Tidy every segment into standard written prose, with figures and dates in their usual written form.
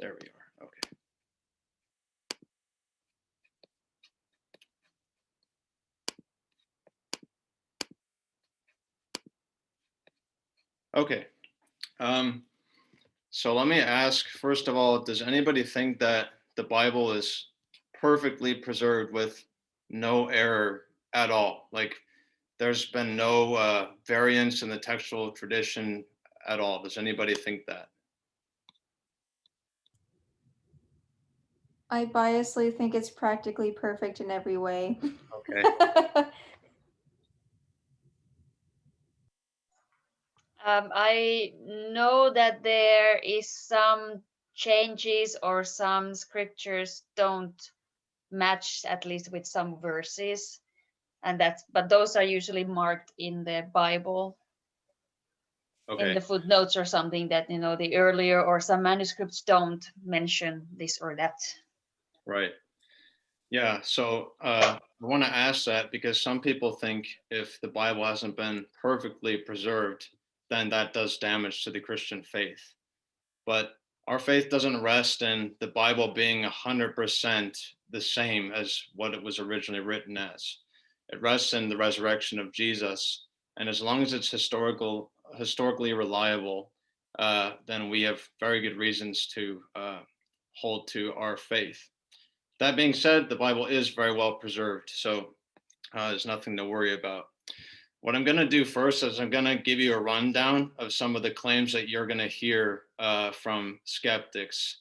There we are. Okay. Okay. So let me ask, first of all, does anybody think that the Bible is perfectly preserved with no error at all? Like there's been no variance in the textual tradition at all. Does anybody think that? I biasly think it's practically perfect in every way. Okay. I know that there is some changes or some scriptures don't match, at least with some verses, and but those are usually marked in the Bible in Okay. the footnotes or something, that the earlier or some manuscripts don't mention this or that. Right. Yeah. So I want to ask that because some people think if the Bible hasn't been perfectly preserved, then that does damage to the Christian faith. But our faith doesn't rest in the Bible being 100% the same as what it was originally written as. It rests in the resurrection of Jesus, and as long as it's historically reliable, then we have very good reasons to hold to our faith. That being said, the Bible is very well preserved, so there's nothing to worry about. What I'm going to do first is I'm going to give you a rundown of some of the claims that you're going to hear from skeptics.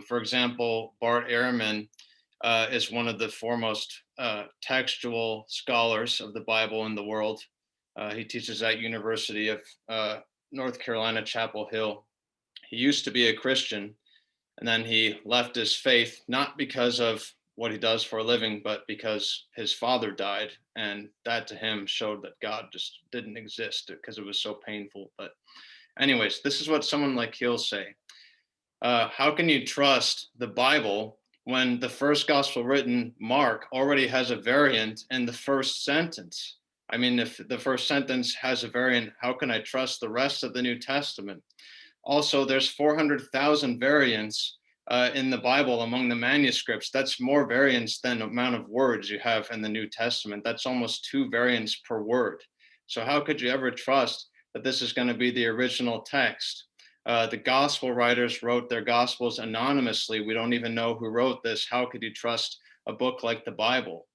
For example, Bart Ehrman is one of the foremost textual scholars of the Bible in the world. He teaches at University of North Carolina, Chapel Hill. He used to be a Christian, and then he left his faith, not because of what he does for a living, but because his father died. And that to him showed that God just didn't exist because it was so painful. But, anyways, this is what someone like he'll say. How can you trust the Bible when the first gospel written, Mark, already has a variant in the first sentence? I mean, if the first sentence has a variant, how can I trust the rest of the New Testament? Also, there's 400,000 variants in the Bible among the manuscripts. That's more variants than the amount of words you have in the New Testament. That's almost 2 variants per word. So how could you ever trust that this is going to be the original text? The gospel writers wrote their gospels anonymously. We don't even know who wrote this. How could you trust a book like the Bible?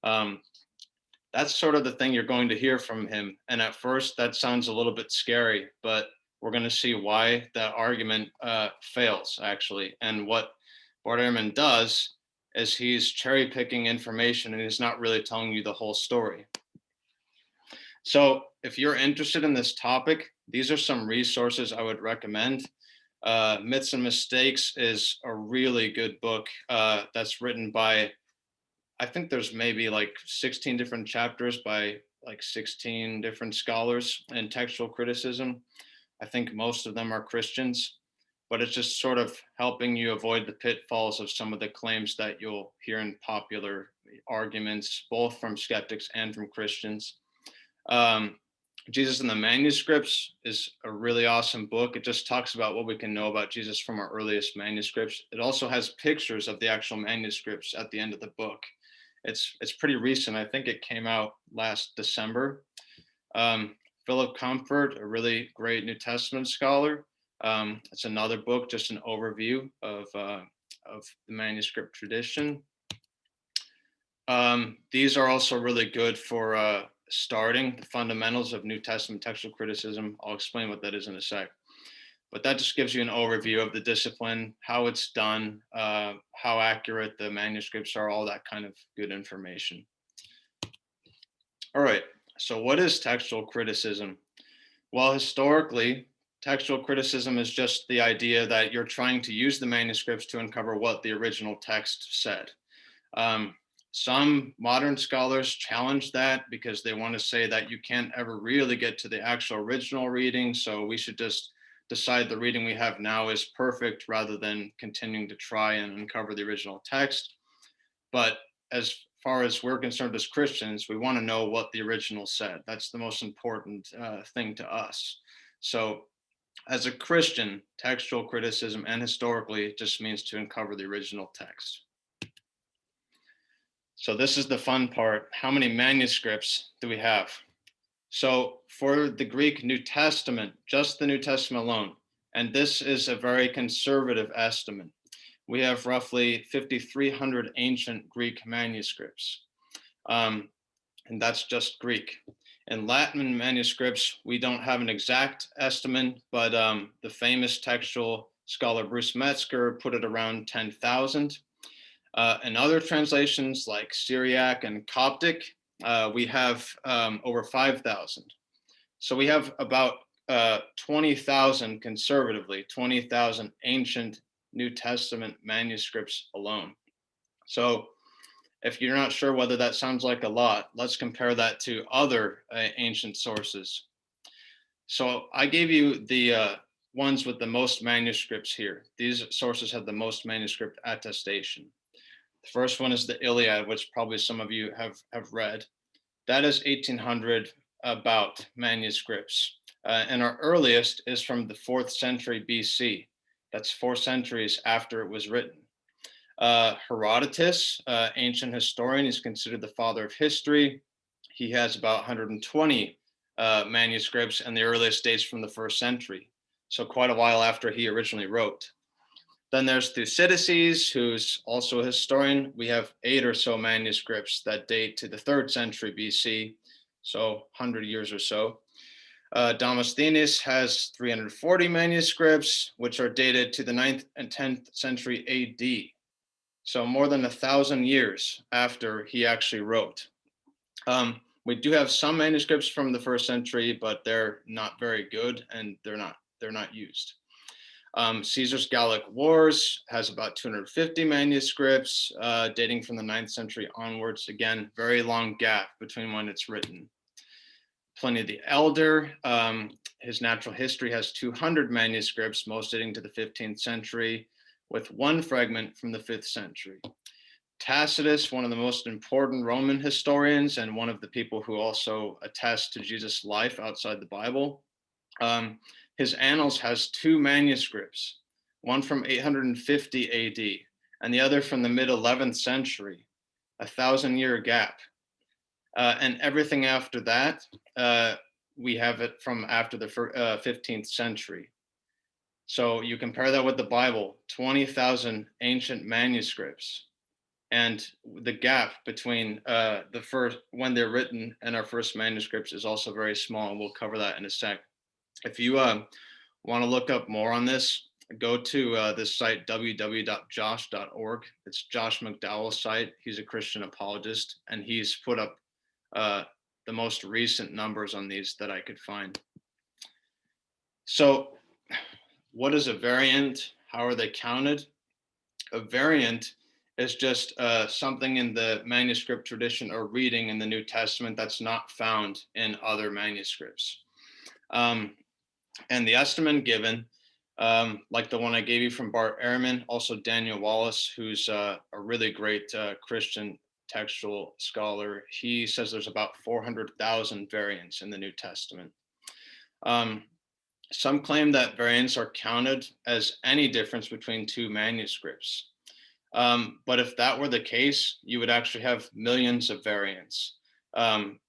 That's sort of the thing you're going to hear from him. And at first, that sounds a little bit scary, but we're going to see why that argument fails, actually. And what Bart Ehrman does is he's cherry picking information and he's not really telling you the whole story. So if you're interested in this topic, these are some resources I would recommend. Myths and Mistakes is a really good book that's written by, I think there's maybe like 16 different chapters by like 16 different scholars in textual criticism. I think most of them are Christians, but it's just sort of helping you avoid the pitfalls of some of the claims that you'll hear in popular arguments, both from skeptics and from Christians. Jesus in the Manuscripts is a really awesome book. It just talks about what we can know about Jesus from our earliest manuscripts. It also has pictures of the actual manuscripts at the end of the book. It's pretty recent. I think it came out last December. Philip Comfort, a really great New Testament scholar. It's another book, just an overview of the manuscript tradition. These are also really good for starting the fundamentals of New Testament textual criticism. I'll explain what that is in a sec. But that just gives you an overview of the discipline, how it's done, how accurate the manuscripts are, all that kind of good information. All right, so what is textual criticism? Well, historically, textual criticism is just the idea that you're trying to use the manuscripts to uncover what the original text said. Some modern scholars challenge that because they want to say that you can't ever really get to the actual original reading, so we should just decide the reading we have now is perfect rather than continuing to try and uncover the original text. But as far as we're concerned as Christians, we want to know what the original said. That's the most important thing to us. So As a Christian, textual criticism and historically just means to uncover the original text. So this is the fun part. How many manuscripts do we have? So for the Greek New Testament, just the New Testament alone, and this is a very conservative estimate, we have roughly 5,300 ancient Greek manuscripts. And that's just Greek. In Latin manuscripts, we don't have an exact estimate, but the famous textual scholar Bruce Metzger put it around 10,000. In other translations like Syriac and Coptic, we have over 5,000. So we have about 20,000 conservatively, 20,000 ancient New Testament manuscripts alone. So if you're not sure whether that sounds like a lot, let's compare that to other ancient sources. So I gave you the ones with the most manuscripts here. These sources have the most manuscript attestation. The first one is the Iliad, which probably some of you have read. That is 1800 about manuscripts. And our earliest is from the 4th century BC. That's 4 centuries after it was written. Herodotus, ancient historian, is considered the father of history. He has about 120 manuscripts, and the earliest dates from the 1st century. So quite a while after he originally wrote. Then there's Thucydides, who's also a historian. We have 8 or so manuscripts that date to the 3rd century BC, so 100 years or so. Demosthenes has 340 manuscripts, which are dated to the 9th and 10th century AD. So more than 1,000 years after he actually wrote. We do have some manuscripts from the 1st century, but they're not very good and they're not used. Caesar's Gallic Wars has about 250 manuscripts dating from the 9th century onwards. Again, very long gap between when it's written. Pliny the Elder, his Natural History has 200 manuscripts, most dating to the 15th century, with one fragment from the 5th century. Tacitus, one of the most important Roman historians and one of the people who also attest to Jesus' life outside the Bible, his Annals has 2 manuscripts, one from 850 AD and the other from the mid-11th century, 1,000-year gap. And everything after that, we have it from after the 15th century. So you compare that with the Bible, 20,000 ancient manuscripts, and the gap between the first, when they're written, and our first manuscripts is also very small, and we'll cover that in a sec. If you want to look up more on this, go to this site, www.josh.org. It's Josh McDowell's site. He's a Christian apologist, and he's put up the most recent numbers on these that I could find. So what is a variant? How are they counted? A variant is just something in the manuscript tradition or reading in the New Testament that's not found in other manuscripts. And the estimate given, like the one I gave you from Bart Ehrman, also Daniel Wallace, who's a really great Christian textual scholar, he says there's about 400,000 variants in the New Testament. Some claim that variants are counted as any difference between 2 manuscripts. But if that were the case, you would actually have millions of variants,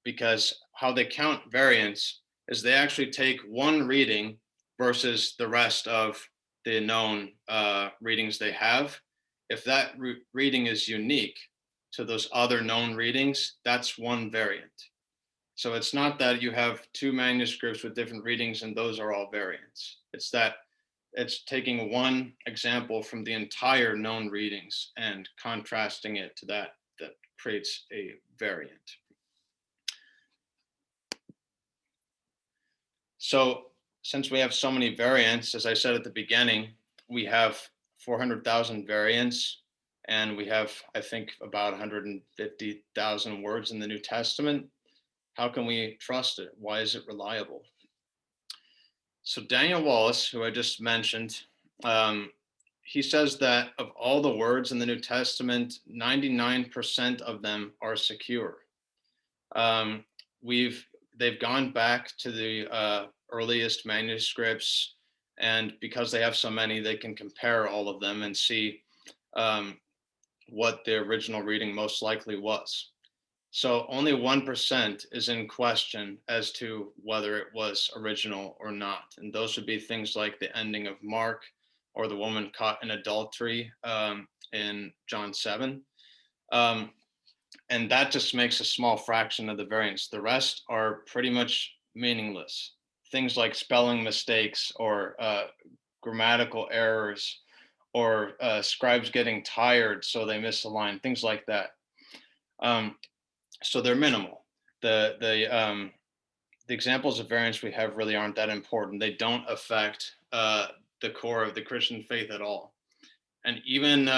because how they count variants is they actually take one reading versus the rest of the known readings they have. If that reading is unique to those other known readings, that's one variant. So it's not that you have 2 manuscripts with different readings and those are all variants. It's that it's taking one example from the entire known readings and contrasting it to that creates a variant. So since we have so many variants, as I said at the beginning, we have 400,000 variants, and we have, I think, about 150,000 words in the New Testament. How can we trust it? Why is it reliable? So Daniel Wallace, who I just mentioned, he says that of all the words in the New Testament, 99% of them are secure. They've gone back to the earliest manuscripts And because they have so many, they can compare all of them and see what the original reading most likely was. So only 1% is in question as to whether it was original or not. And those would be things like the ending of Mark or the woman caught in adultery in John 7. And that just makes a small fraction of the variants. The rest are pretty much meaningless. Things like spelling mistakes or grammatical errors or scribes getting tired so they miss a line, things like that. So they're minimal. The examples of variants we have really aren't that important. They don't affect the core of the Christian faith at all. And even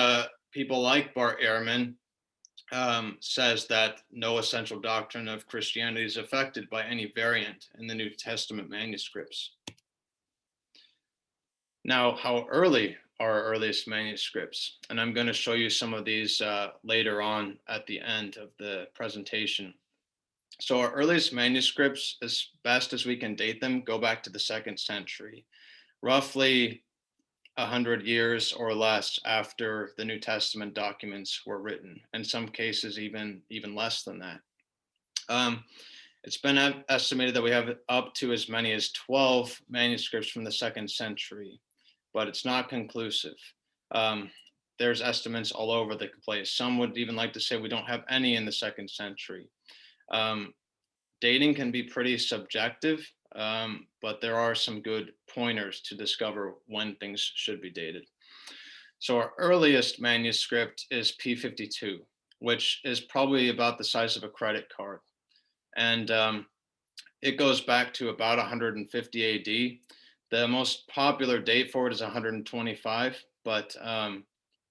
people like Bart Ehrman says that no essential doctrine of Christianity is affected by any variant in the New Testament manuscripts. Now, how early are our earliest manuscripts? And I'm going to show you some of these later on at the end of the presentation. So our earliest manuscripts, as best as we can date them, go back to the 2nd century, roughly 100 years or less after the New Testament documents were written. In some cases, even less than that. It's been estimated that we have up to as many as 12 manuscripts from the 2nd century, but it's not conclusive. There's estimates all over the place. Some would even like to say we don't have any in the 2nd century. Dating can be pretty subjective, but there are some good pointers to discover when things should be dated. So our earliest manuscript is P52, which is probably about the size of a credit card. And it goes back to about 150 AD. The most popular date for it is 125, but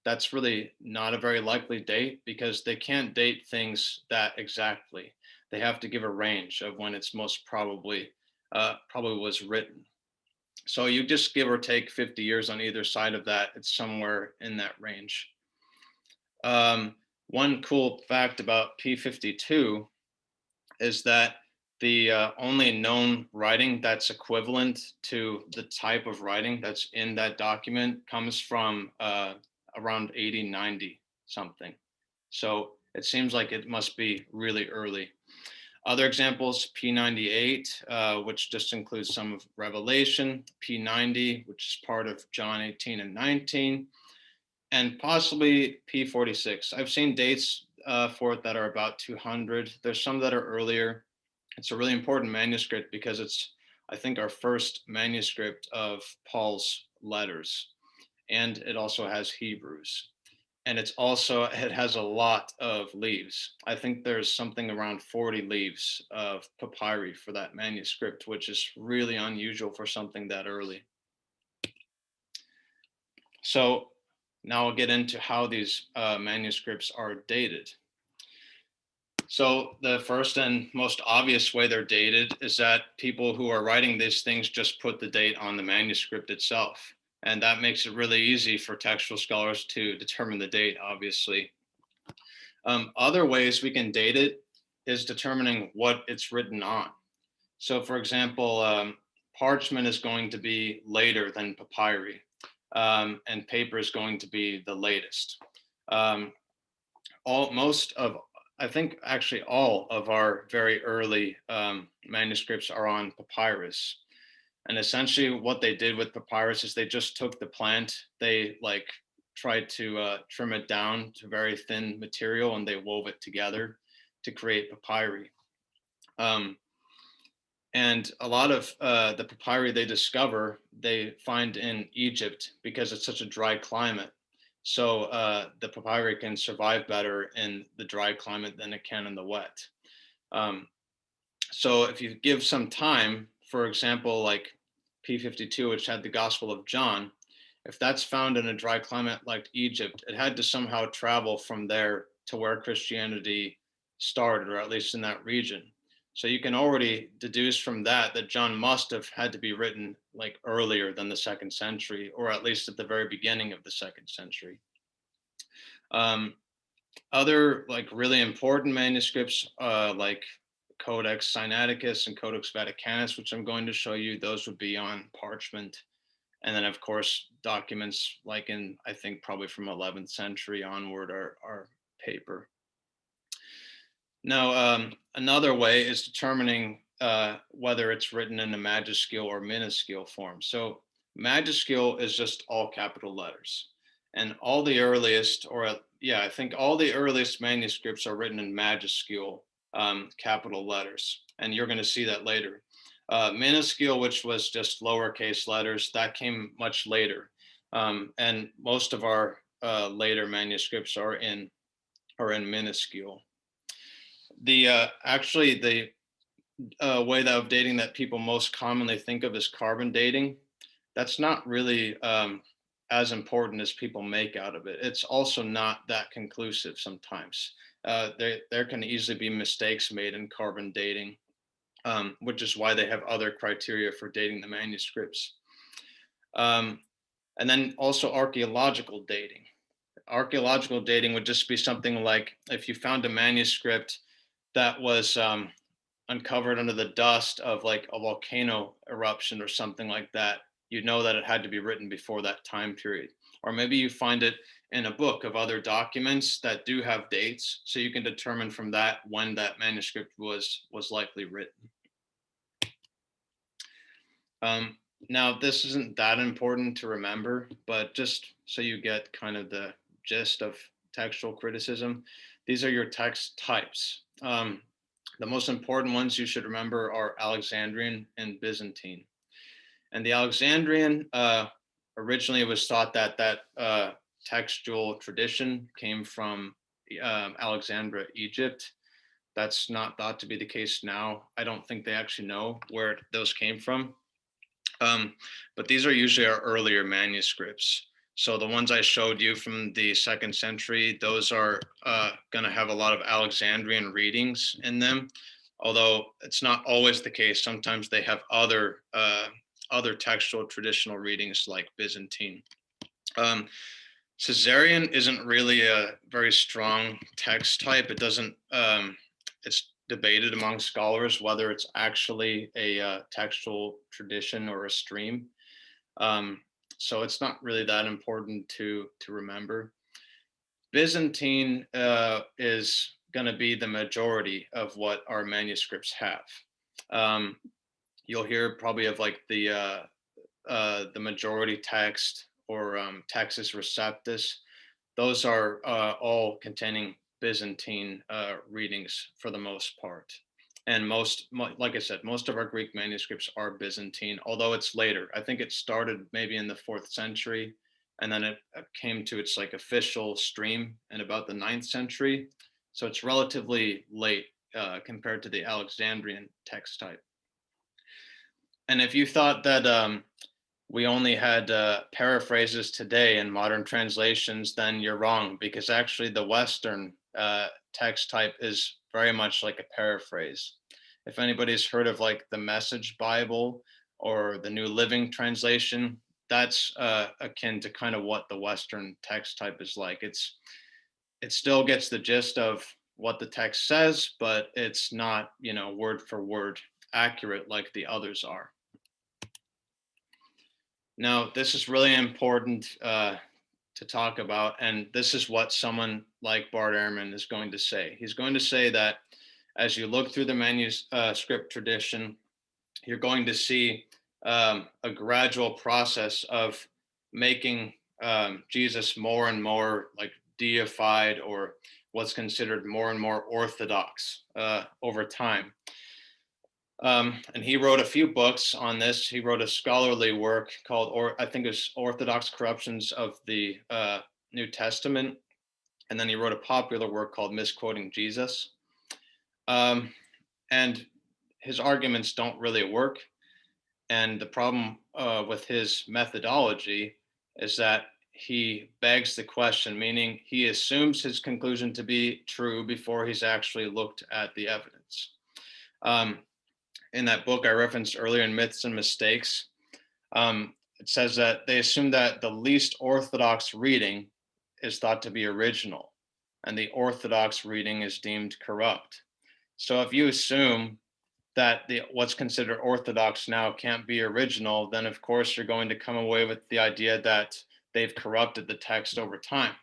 that's really not a very likely date because they can't date things that exactly. They have to give a range of when it's most probably was written. So you just give or take 50 years on either side of that. It's somewhere in that range. One cool fact about P52 is that the only known writing that's equivalent to the type of writing that's in that document comes from around 8090 something. So it seems like it must be really early. Other examples, P98, which just includes some of Revelation, P90, which is part of John 18 and 19, and possibly P46. I've seen dates for it that are about 200. There's some that are earlier. It's a really important manuscript because it's, I think, our first manuscript of Paul's letters. And it also has Hebrews. And it has a lot of leaves. I think there's something around 40 leaves of papyri for that manuscript, which is really unusual for something that early. So now I'll get into how these manuscripts are dated. So the first and most obvious way they're dated is that people who are writing these things just put the date on the manuscript itself. And that makes it really easy for textual scholars to determine the date, obviously. Other ways we can date it is determining what it's written on. So for example, parchment is going to be later than papyri, and paper is going to be the latest. I think actually all of our very early manuscripts are on papyrus. And essentially what they did with papyrus is they just took the plant, they tried to trim it down to very thin material and they wove it together to create papyri. And a lot of the papyri they discover, they find in Egypt because it's such a dry climate. So the papyri can survive better in the dry climate than it can in the wet. So if you give some time, for example, like P52, which had the Gospel of John, if that's found in a dry climate like Egypt, it had to somehow travel from there to where Christianity started, or at least in that region. So you can already deduce from that that John must have had to be written like earlier than the 2nd century, or at least at the very beginning of the 2nd century. Other like really important manuscripts like Codex Sinaiticus and Codex Vaticanus, which I'm going to show you, those would be on parchment. And then, of course, documents like in, I think, probably from 11th century onward are paper. Now, another way is determining whether it's written in a majuscule or minuscule form. So majuscule is just all capital letters. And all the earliest, or yeah, I think all the earliest manuscripts are written in majuscule capital letters. And you're going to see that later. Minuscule, which was just lowercase letters, that came much later. And most of our later manuscripts are in minuscule. The actually the way of dating that people most commonly think of is carbon dating. That's not really as important as people make out of it. It's also not that conclusive sometimes. There can easily be mistakes made in carbon dating, which is why they have other criteria for dating the manuscripts. And then also archaeological dating. Archaeological dating would just be something like if you found a manuscript that was uncovered under the dust of like a volcano eruption or something like that, you know that it had to be written before that time period. Or maybe you find it in a book of other documents that do have dates, so you can determine from that when that manuscript was likely written. Now, this isn't that important to remember, but just so you get kind of the gist of textual criticism, these are your text types. The most important ones you should remember are Alexandrian and Byzantine. And the Alexandrian, originally it was thought that textual tradition came from Alexandria, Egypt. That's not thought to be the case now. I don't think they actually know where those came from. But these are usually our earlier manuscripts. So the ones I showed you from the 2nd century, those are going to have a lot of Alexandrian readings in them, although it's not always the case. Sometimes they have other textual traditional readings like Byzantine. Caesarean isn't really a very strong text type. It doesn't, it's debated among scholars whether it's actually a textual tradition or a stream. So it's not really that important to remember. Byzantine is going to be the majority of what our manuscripts have. You'll hear probably of like the majority text or Textus Receptus. Those are all containing Byzantine readings for the most part. And like I said, most of our Greek manuscripts are Byzantine, although it's later. I think it started maybe in the 4th century, and then it came to its like official stream in about the 9th century. So it's relatively late compared to the Alexandrian text type. And if you thought that we only had paraphrases today in modern translations, then you're wrong, because actually the Western text type is very much like a paraphrase. If anybody's heard of like the Message Bible or the New Living Translation, that's akin to kind of what the Western text type is like. It still gets the gist of what the text says, but it's not, word for word accurate like the others are. Now, this is really important to talk about, and this is what someone like Bart Ehrman is going to say. He's going to say that as you look through the manuscript tradition, you're going to see a gradual process of making Jesus more and more like deified, or what's considered more and more orthodox over time. And he wrote a few books on this. He wrote a scholarly work called, I think it was Orthodox Corruptions of the New Testament. And then he wrote a popular work called Misquoting Jesus. And his arguments don't really work. And the problem with his methodology is that he begs the question, meaning he assumes his conclusion to be true before he's actually looked at the evidence. In that book I referenced earlier in Myths and Mistakes, it says that they assume that the least orthodox reading is thought to be original, and the orthodox reading is deemed corrupt. So if you assume that what's considered orthodox now can't be original, then of course you're going to come away with the idea that they've corrupted the text over time.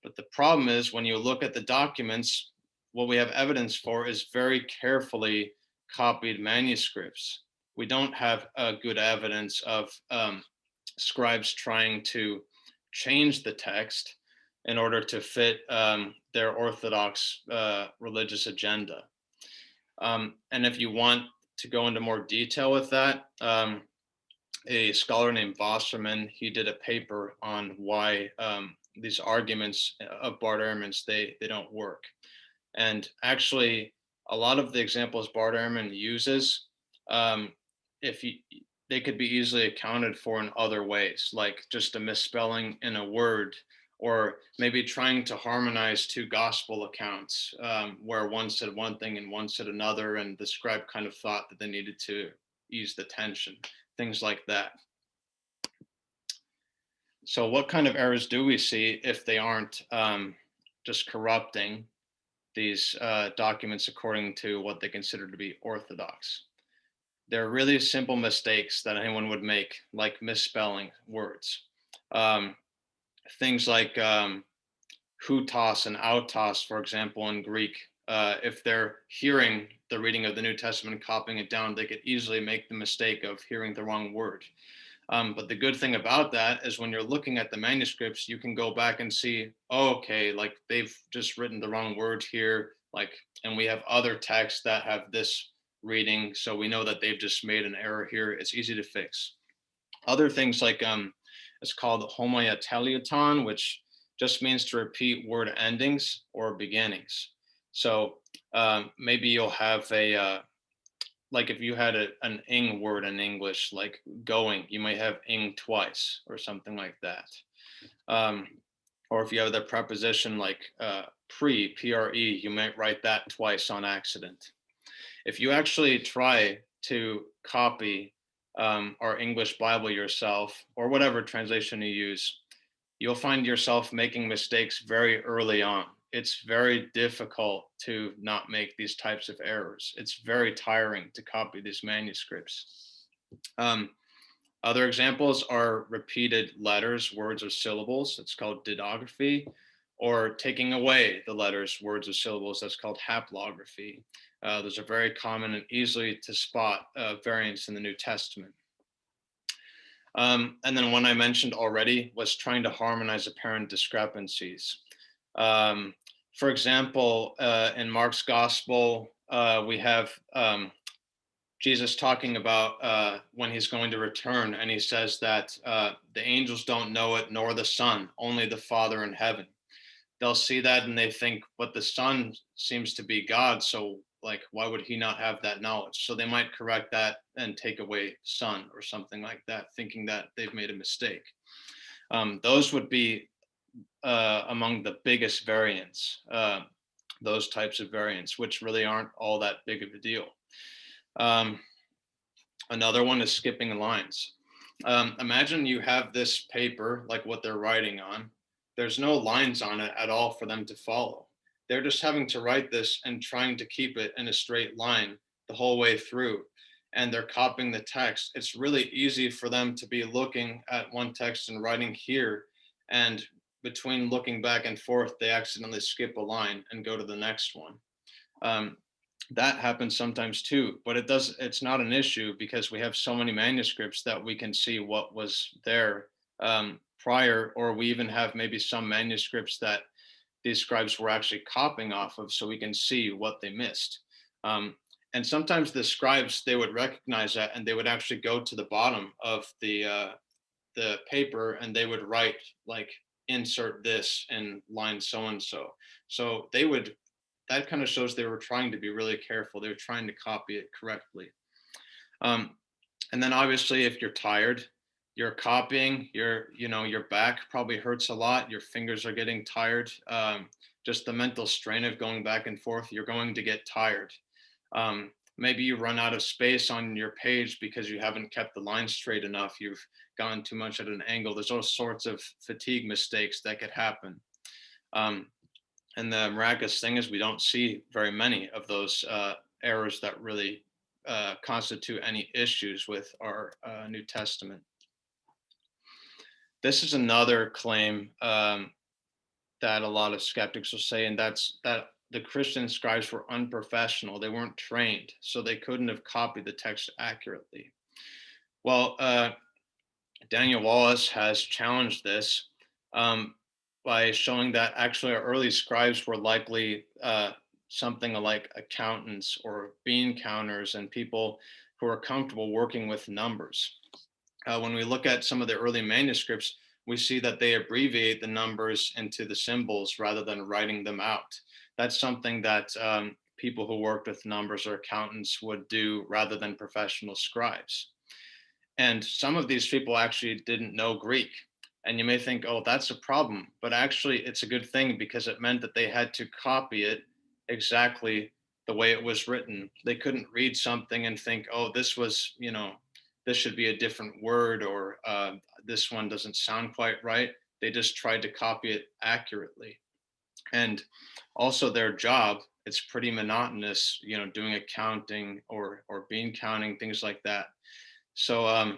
But the problem is when you look at the documents, what we have evidence for is very carefully copied manuscripts. We don't have good evidence of scribes trying to change the text in order to fit their orthodox religious agenda. And if you want to go into more detail with that, a scholar named Wasserman, he did a paper on why these arguments of Bart Ehrman's, they don't work. And actually, a lot of the examples Bart Ehrman uses, if you, they could be easily accounted for in other ways, like just a misspelling in a word, or maybe trying to harmonize two gospel accounts where one said one thing and one said another, and the scribe kind of thought that they needed to ease the tension, things like that. So what kind of errors do we see if they aren't just corrupting these documents according to what they consider to be orthodox? There are really simple mistakes that anyone would make, like misspelling words. Things like hutos and autos, for example, in Greek. If they're hearing the reading of the New Testament and copying it down, they could easily make the mistake of hearing the wrong word. But the good thing about that is when you're looking at the manuscripts, you can go back and see, oh, okay, like they've just written the wrong word here, like, and we have other texts that have this reading, so we know that they've just made an error here. It's easy to fix. Other things like it's called homoiatelioton, which just means to repeat word endings or beginnings. So maybe you'll have a like if you had an ing word in English, like going, you might have ing twice or something like that. Or if you have the preposition like pre, you might write that twice on accident. If you actually try to copy our English Bible yourself, or whatever translation you use, you'll find yourself making mistakes very early on. It's very difficult to not make these types of errors. It's very tiring to copy these manuscripts. Other examples are repeated letters, words, or syllables. It's called didography, or taking away the letters, words, or syllables. That's called haplography. Those are very common and easily to spot variants in the New Testament. And then one I mentioned already was trying to harmonize apparent discrepancies. For example, in Mark's gospel, we have Jesus talking about when he's going to return, and he says that the angels don't know it, nor the Son, only the Father in heaven. They'll see that and they think, but the Son seems to be God, so like, why would he not have that knowledge? So they might correct that and take away Son or something like that, thinking that they've made a mistake. Those would be among the biggest variants, those types of variants, which really aren't all that big of a deal. Another one is skipping lines. Imagine you have this paper, like what they're writing on. There's no lines on it at all for them to follow. They're just having to write this and trying to keep it in a straight line the whole way through. And they're copying the text. It's really easy for them to be looking at one text and writing here. And between looking back and forth, they accidentally skip a line and go to the next one. That happens sometimes too, but it's not an issue because we have so many manuscripts that we can see what was there prior, or we even have maybe some manuscripts that these scribes were actually copying off of, so we can see what they missed. And sometimes the scribes, they would recognize that and they would actually go to the bottom of the paper and they would write like, insert this in line so-and-so. So they would, that kind of shows they were trying to be really careful. They were trying to copy it correctly. And then obviously if you're tired, you're copying, your back probably hurts a lot. Your fingers are getting tired. Just the mental strain of going back and forth, you're going to get tired. Maybe you run out of space on your page because you haven't kept the line straight enough. You've gone too much at an angle. There's all sorts of fatigue mistakes that could happen. And the miraculous thing is we don't see very many of those errors that really constitute any issues with our New Testament. This is another claim that a lot of skeptics will say, and that's that the Christian scribes were unprofessional. They weren't trained, so they couldn't have copied the text accurately. Well, Daniel Wallace has challenged this by showing that actually our early scribes were likely something like accountants or bean counters and people who are comfortable working with numbers. When we look at some of the early manuscripts, we see that they abbreviate the numbers into the symbols rather than writing them out. That's something that people who worked with numbers or accountants would do rather than professional scribes. And some of these people actually didn't know Greek. And you may think, oh, that's a problem. But actually, it's a good thing because it meant that they had to copy it exactly the way it was written. They couldn't read something and think, oh, this was, this should be a different word, or this one doesn't sound quite right. They just tried to copy it accurately. And also their job, it's pretty monotonous, doing accounting or bean counting, things like that. So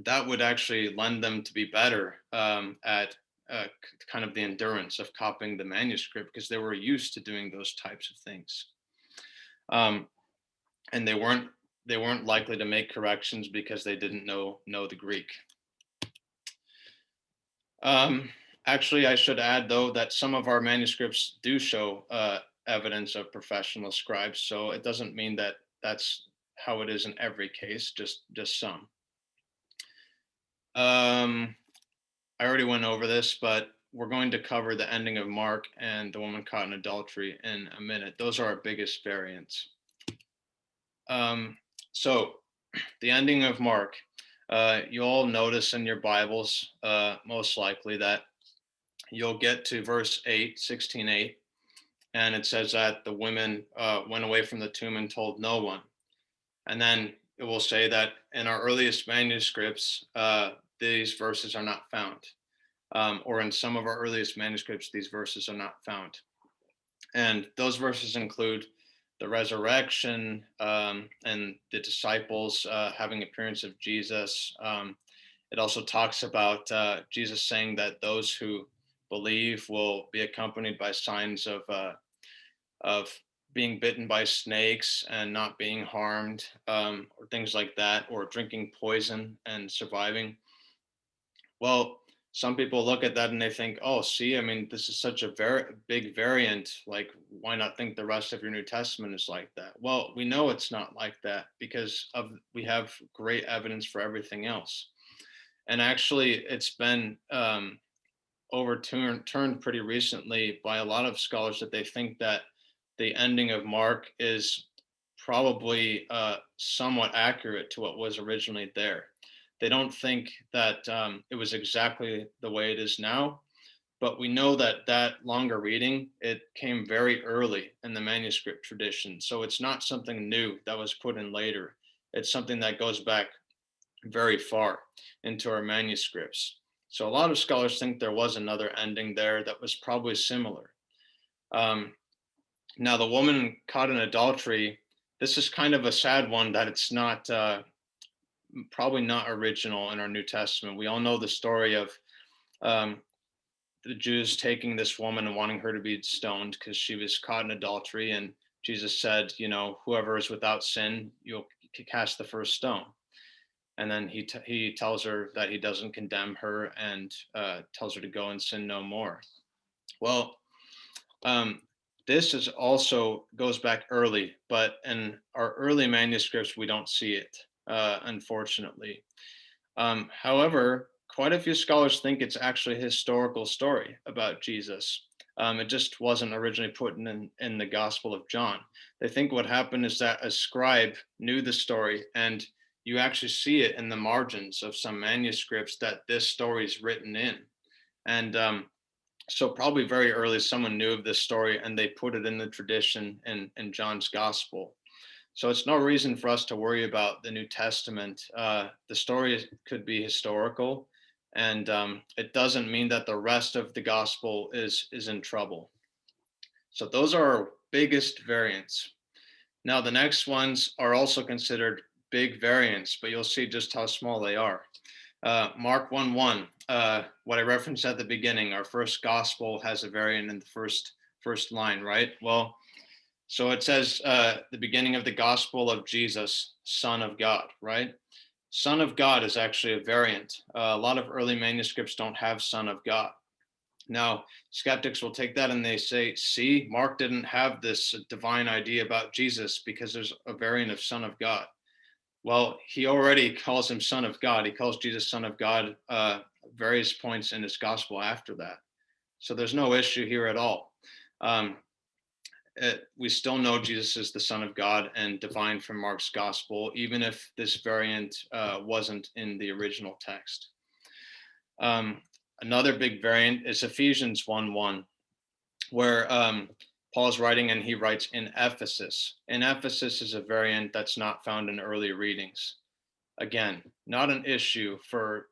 that would actually lend them to be better at kind of the endurance of copying the manuscript because they were used to doing those types of things. And they weren't likely to make corrections because they didn't know the Greek. Actually, I should add, though, that some of our manuscripts do show evidence of professional scribes. So it doesn't mean that that's how it is in every case, just some. I already went over this, but we're going to cover the ending of Mark and the woman caught in adultery in a minute. Those are our biggest variants. So the ending of Mark, you all notice in your Bibles, most likely, that you'll get to verse 8, 16:8, and it says that the women went away from the tomb and told no one. And then it will say that in our earliest manuscripts, these verses are not found. Or in some of our earliest manuscripts, these verses are not found. And those verses include the resurrection and the disciples having appearance of Jesus. It also talks about Jesus saying that those who believe will be accompanied by signs of being bitten by snakes and not being harmed, or things like that, or drinking poison and surviving. Well, some people look at that and they think, oh, see, I mean, this is such a very big variant. Like, why not think the rest of your New Testament is like that? Well, we know it's not like that because we have great evidence for everything else. And actually, it's been overturned pretty recently by a lot of scholars that they think that the ending of Mark is probably somewhat accurate to what was originally there. They don't think that it was exactly the way it is now, but we know that that longer reading, it came very early in the manuscript tradition. So it's not something new that was put in later. It's something that goes back very far into our manuscripts. So a lot of scholars think there was another ending there that was probably similar. Now, the woman caught in adultery, this is kind of a sad one that it's not, probably not original in our New Testament. We all know the story of the Jews taking this woman and wanting her to be stoned because she was caught in adultery. And Jesus said, whoever is without sin, you'll cast the first stone. And then he tells her that he doesn't condemn her and tells her to go and sin no more. Well, this is also goes back early, but in our early manuscripts, we don't see it, unfortunately. However, quite a few scholars think it's actually a historical story about Jesus. It just wasn't originally put in the Gospel of John. They think what happened is that a scribe knew the story, and you actually see it in the margins of some manuscripts that this story is written in. And so probably very early, someone knew of this story and they put it in the tradition in John's Gospel. So it's no reason for us to worry about the New Testament. The story could be historical, and it doesn't mean that the rest of the Gospel is in trouble. So those are our biggest variants. Now, the next ones are also considered big variants, but you'll see just how small they are. Mark 1:1, what I referenced at the beginning, our first gospel has a variant in the first line, right? Well, so it says the beginning of the gospel of Jesus, Son of God, right? Son of God is actually a variant. A lot of early manuscripts don't have Son of God. Now, skeptics will take that and they say, see, Mark didn't have this divine idea about Jesus because there's a variant of Son of God. Well, he already calls him Son of God. He calls Jesus Son of God various points in his gospel after that. So there's no issue here at all. We still know Jesus is the Son of God and divine from Mark's gospel, even if this variant wasn't in the original text. Another big variant is Ephesians 1:1, where Paul's writing and he writes in Ephesus. In Ephesus is a variant that's not found in early readings. Again, not an issue for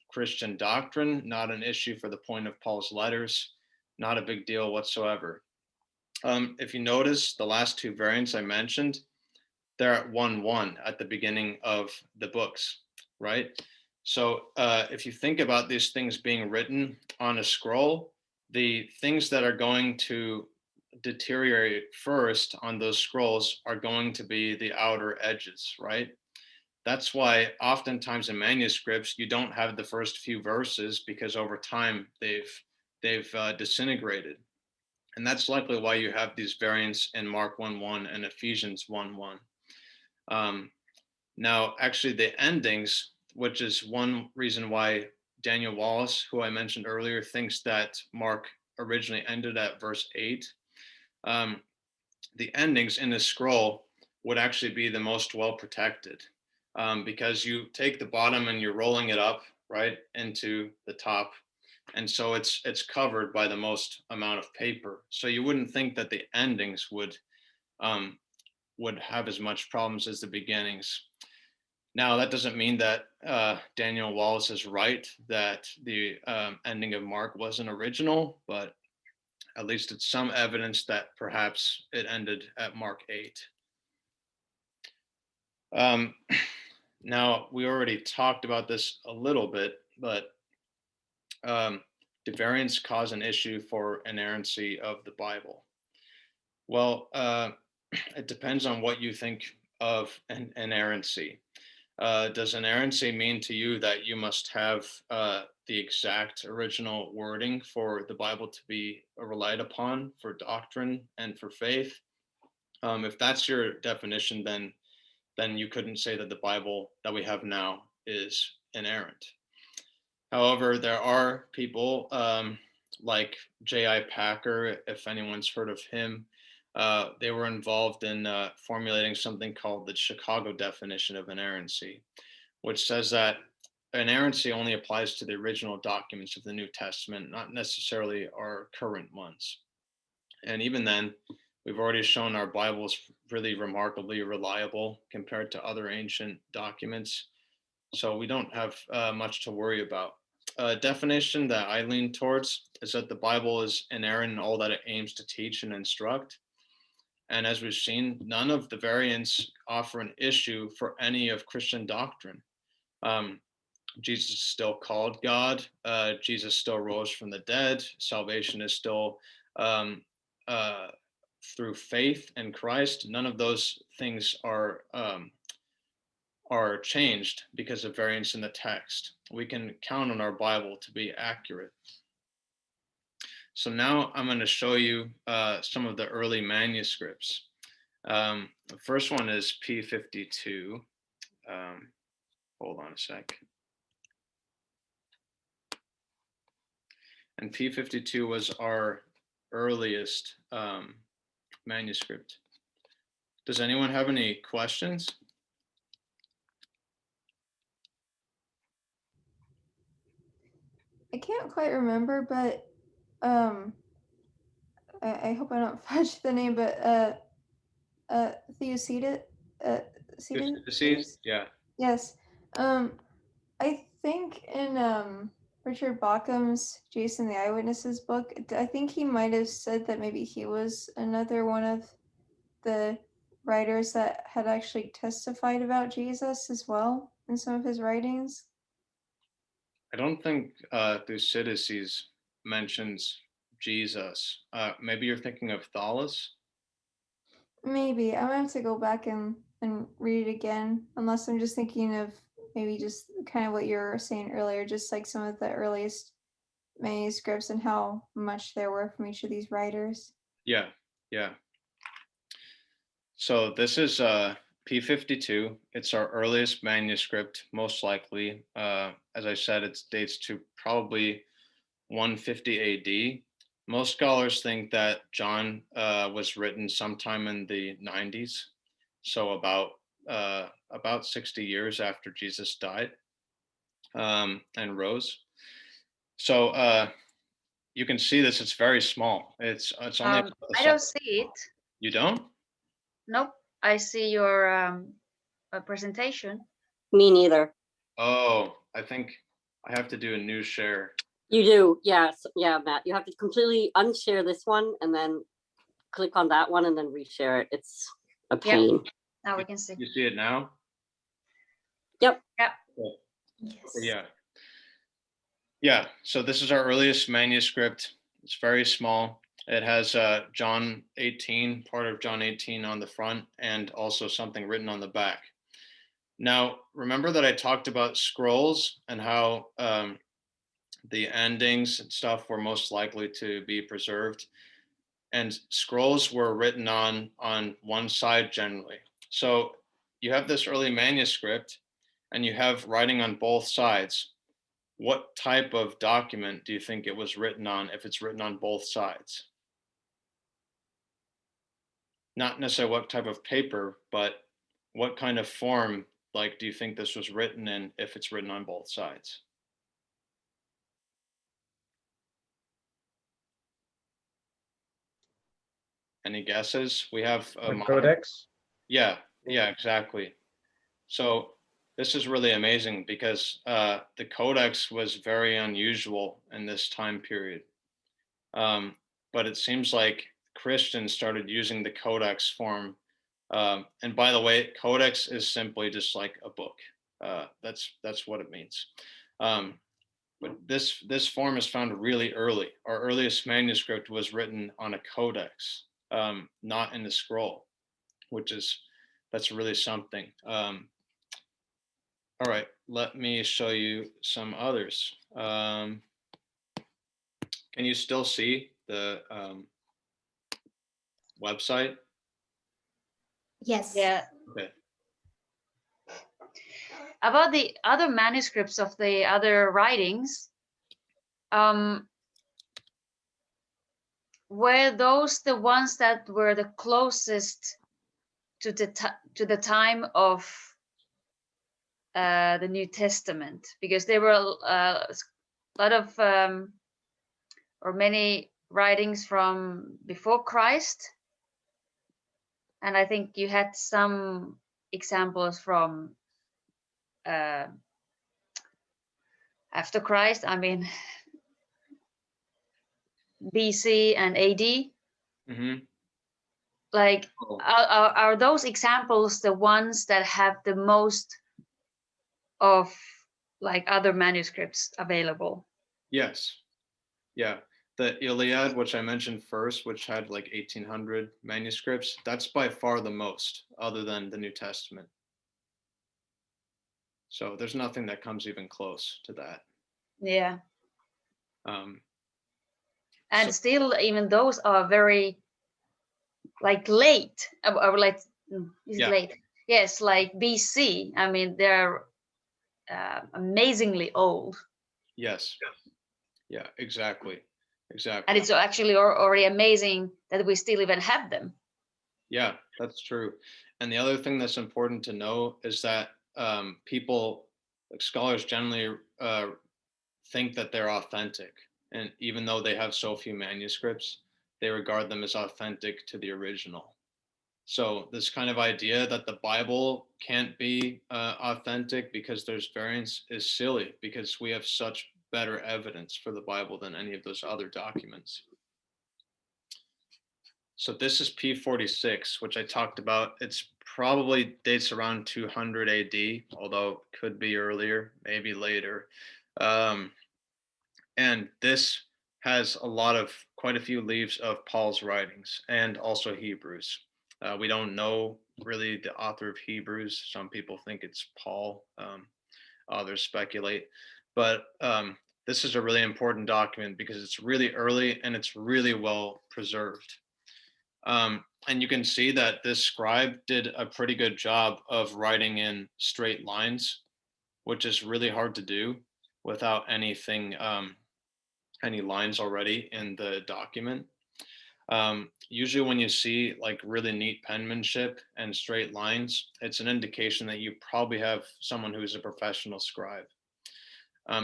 Christian doctrine, not an issue for the point of Paul's letters, not a big deal whatsoever. If you notice the last two variants I mentioned, they're at 1:1 at the beginning of the books, right? So if you think about these things being written on a scroll, the things that are going to deteriorate first on those scrolls are going to be the outer edges, right? That's why oftentimes in manuscripts you don't have the first few verses because over time they've disintegrated. And that's likely why you have these variants in Mark 1:1 and Ephesians 1:1. Now, actually, the endings, which is one reason why Daniel Wallace, who I mentioned earlier, thinks that Mark originally ended at verse 8. The endings in the scroll would actually be the most well protected because you take the bottom and you're rolling it up right into the top. And so it's covered by the most amount of paper. So you wouldn't think that the endings would have as much problems as the beginnings. Now, that doesn't mean that Daniel Wallace is right that the ending of Mark wasn't original, but at least it's some evidence that perhaps it ended at Mark 8. Now, we already talked about this a little bit, but do variants cause an issue for inerrancy of the Bible? Well, it depends on what you think of an inerrancy. Does inerrancy mean to you that you must have the exact original wording for the Bible to be relied upon for doctrine and for faith? If that's your definition, then you couldn't say that the Bible that we have now is inerrant. However, there are people like J.I. Packer, if anyone's heard of him. They were involved in formulating something called the Chicago definition of inerrancy, which says that inerrancy only applies to the original documents of the New Testament, not necessarily our current ones. And even then, we've already shown our Bible is really remarkably reliable compared to other ancient documents. So we don't have much to worry about. A definition that I lean towards is that the Bible is inerrant in all that it aims to teach and instruct. And as we've seen, none of the variants offer an issue for any of Christian doctrine. Jesus is still called God. Jesus still rose from the dead. Salvation is still through faith in Christ. None of those things are changed because of variants in the text. We can count on our Bible to be accurate. So now I'm going to show you some of the early manuscripts. The first one is P52. Hold on a sec. And P52 was our earliest manuscript. Does anyone have any questions? I can't quite remember, but I hope I don't fudge the name, but Theocetus, Yeah. Yes. I think in Richard Bauckham's Jason the Eyewitness's book, I think he might have said that maybe he was another one of the writers that had actually testified about Jesus as well in some of his writings? I don't think Thucydides mentions Jesus. Maybe you're thinking of Thales. Maybe. I'm gonna have to go back and read it again, unless I'm just thinking of maybe just kind of what you were saying earlier, just like some of the earliest manuscripts and how much there were from each of these writers. Yeah, yeah. So this is P52. It's our earliest manuscript, most likely. As I said, it dates to probably 150 AD. Most scholars think that John was written sometime in the 90s, so about 60 years after Jesus died and rose. So you can see this; it's very small. It's only about the I size. don't see it. You don't? Nope. I see your presentation. Me neither. Oh, I think I have to do a new share. You do, yes, yeah, Matt. You have to completely unshare this one and then click on that one and then reshare it. It's a Yeah. pain. Now we can see. You see it now? Yep. Yeah. Cool. Yes. Yeah. Yeah. So this is our earliest manuscript. It's very small. It has John 18, part of John 18 on the front, and also something written on the back. Now, remember that I talked about scrolls and how the endings and stuff were most likely to be preserved. And scrolls were written on one side generally. So you have this early manuscript and you have writing on both sides. What type of document do you think it was written on if it's written on both sides? Not necessarily what type of paper, but what kind of form, like, do you think this was written in if it's written on both sides? Any guesses? We have a The codex? Yeah, exactly. So this is really amazing because the codex was very unusual in this time period. But it seems like Christians started using the codex form. And by the way, codex is simply just like a book. That's what it means. But this form is found really early. Our earliest manuscript was written on a codex, not in the scroll, that's really something. All right, let me show you some others. Can you still see the website? Yes. Yeah. Okay. About the other manuscripts of the other writings, were those the ones that were the closest to the time of the New Testament? Because there were a lot of or many writings from before Christ, and I think you had some examples from after Christ. I mean, BC and AD. Mm-hmm. Like, Oh, are those examples the ones that have the most of like other manuscripts available? yes. Yeah. The Iliad, which I mentioned first, which had like 1,800 manuscripts, that's by far the most, other than the New Testament. So there's nothing that comes even close to that. Yeah. Um, And So- still, even those are very like late. I would like, is it Yeah. late? Yes, like BC. I mean, they're amazingly old, yes. Yeah, exactly. Exactly. and it's actually already amazing that we still even have them. Yeah, that's true. And the other thing that's important to know is that people, like scholars generally think that they're authentic. And even though they have so few manuscripts, they regard them as authentic to the original. So this kind of idea that the Bible can't be authentic because there's variants is silly, because we have such better evidence for the Bible than any of those other documents. So this is P46, which I talked about. It's probably dates around 200 AD, although could be earlier, maybe later. And this has quite a few leaves of Paul's writings and also Hebrews. We don't know really the author of Hebrews. Some people think it's Paul. Others speculate. But this is a really important document because it's really early and it's really well preserved. And you can see that this scribe did a pretty good job of writing in straight lines, which is really hard to do without any lines already in the document. Usually when you see like really neat penmanship and straight lines, it's an indication that you probably have someone who's a professional scribe.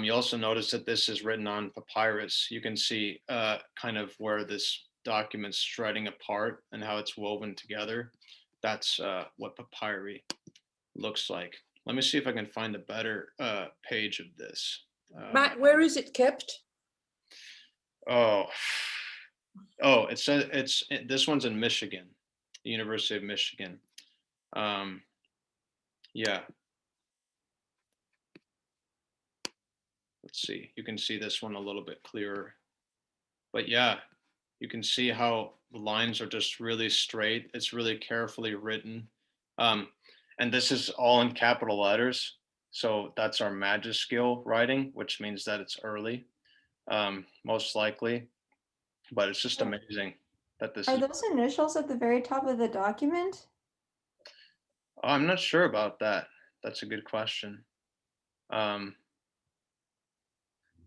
You also notice that this is written on papyrus. You can see kind of where this document's shredding apart and how it's woven together. That's what papyri looks like. Let me see if I can find a better page of this. Matt, where is it kept? Oh, it says this one's in Michigan, the University of Michigan. Yeah. Let's see. You can see this one a little bit clearer. But yeah, you can see how the lines are just really straight. It's really carefully written. And this is all in capital letters. So that's our majuscule writing, which means that it's early, most likely. But it's just amazing that this Are is. those initials at the very top of the document? I'm not sure about that. That's a good question.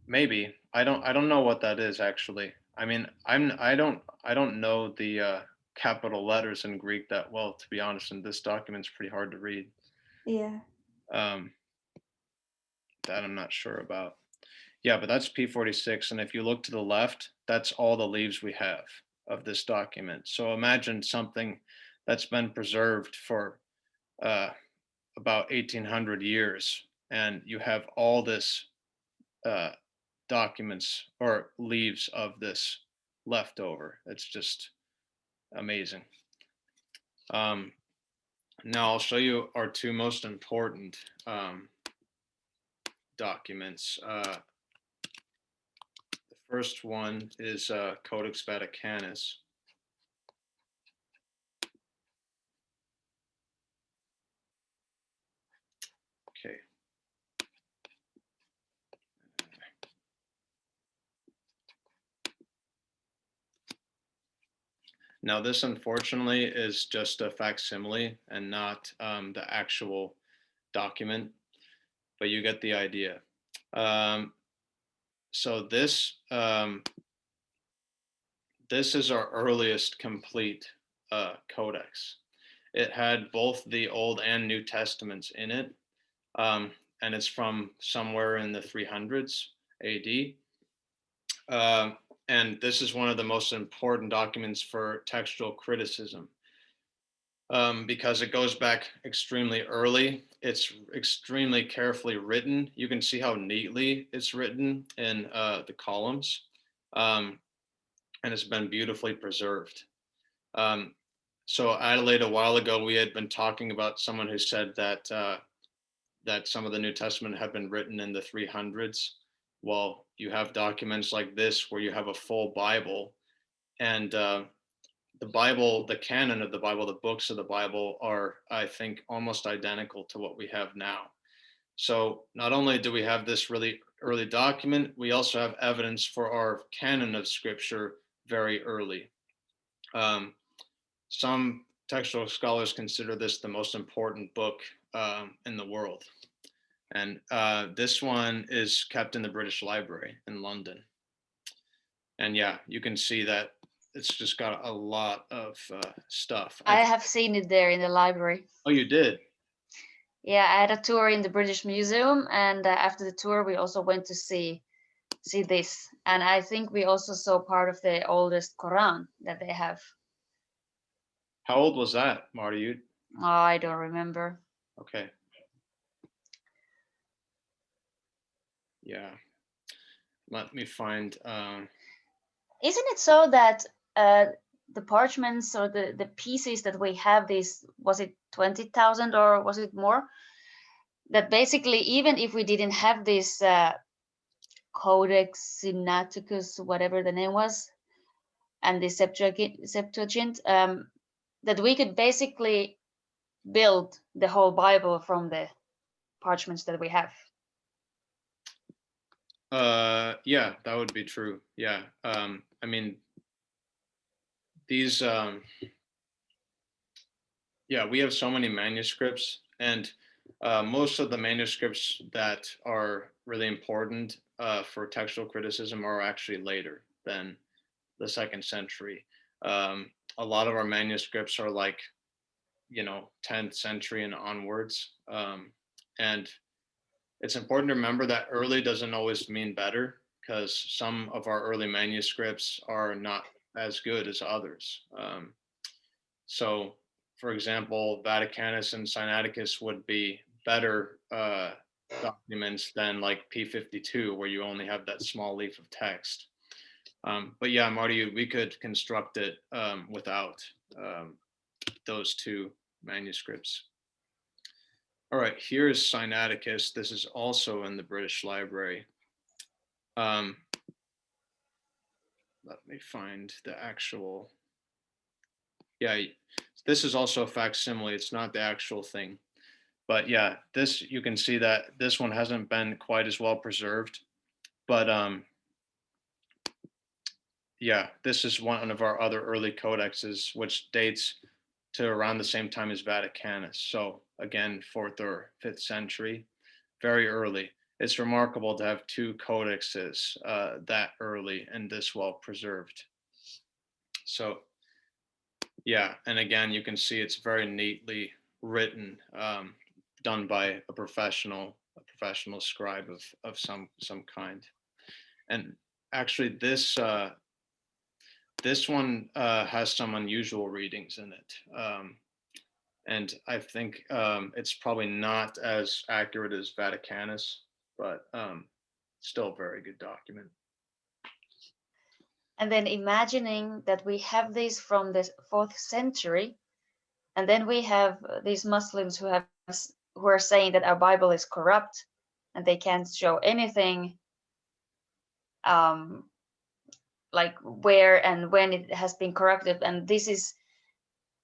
Maybe I don't know what that is actually. I mean, I don't know the capital letters in Greek that well, to be honest, and this document's pretty hard to read. Yeah. That I'm not sure about. Yeah, but that's P46, and if you look to the left, that's all the leaves we have of this document. So imagine something that's been preserved for about 1800 years, and you have all this documents or leaves of this left over. It's just amazing. Now I'll show you our two most important documents. The first one is Codex Vaticanus. Okay. Now this unfortunately is just a facsimile and not the actual document, but you get the idea. So this is our earliest complete codex. It had both the Old and New Testaments in it, and it's from somewhere in the 300s AD. And this is one of the most important documents for textual criticism because it goes back extremely early. It's extremely carefully written. You can see how neatly it's written in the columns, and it's been beautifully preserved. So Adelaide, a while ago, we had been talking about someone who said that that some of the New Testament had been written in the 300s. Well, you have documents like this where you have a full Bible, and the Bible, the canon of the Bible, the books of the Bible are, I think, almost identical to what we have now. So not only do we have this really early document, we also have evidence for our canon of Scripture very early. Some textual scholars consider this the most important book in the world. And this one is kept in the British Library in London. And yeah, you can see that it's just got a lot of stuff. I have seen it there in the library. Oh, you did? Yeah, I had a tour in the British Museum, and after the tour, we also went to see this. And I think we also saw part of the oldest Quran that they have. How old was that, Marty? Oh, I don't remember. Okay. Yeah. Let me find. Isn't it so that the parchments or the pieces that we have, this, was it 20,000 or was it more? That basically, even if we didn't have this Codex Sinaiticus, whatever the name was, and the Septuagint, that we could basically build the whole Bible from the parchments that we have. Yeah, that would be true. Yeah. I mean, these, yeah, we have so many manuscripts, and most of the manuscripts that are really important for textual criticism are actually later than the 2nd century. A lot of our manuscripts are like, 10th century and onwards. And it's important to remember that early doesn't always mean better, because some of our early manuscripts are not as good as others. So, for example, Vaticanus and Sinaiticus would be better documents than like P52, where you only have that small leaf of text. But yeah, Marty, we could construct it without those 2 manuscripts. All right, here's Sinaiticus. This is also in the British Library. Let me find the actual. Yeah, this is also a facsimile. It's not the actual thing. But yeah, this, you can see that this one hasn't been quite as well preserved. But yeah, this is one of our other early codexes, which dates to around the same time as Vaticanus. So again, 4th or 5th century, very early. It's remarkable to have 2 codexes that early and this well preserved. So yeah, and again, you can see it's very neatly written, done by a professional scribe of some kind. And actually, this one has some unusual readings in it. And I think it's probably not as accurate as Vaticanus, but still a very good document. And then imagining that we have this from the 4th century, and then we have these Muslims who are saying that our Bible is corrupt and they can't show anything like where and when it has been corrupted. And this is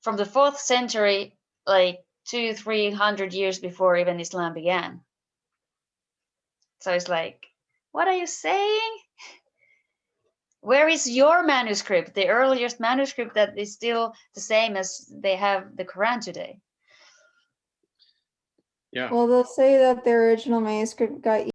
from the 4th century, like 200-300 years before even Islam began. So it's like, what are you saying? Where is your manuscript, the earliest manuscript that is still the same as they have the Quran today? Yeah. Well, they'll say that their original manuscript got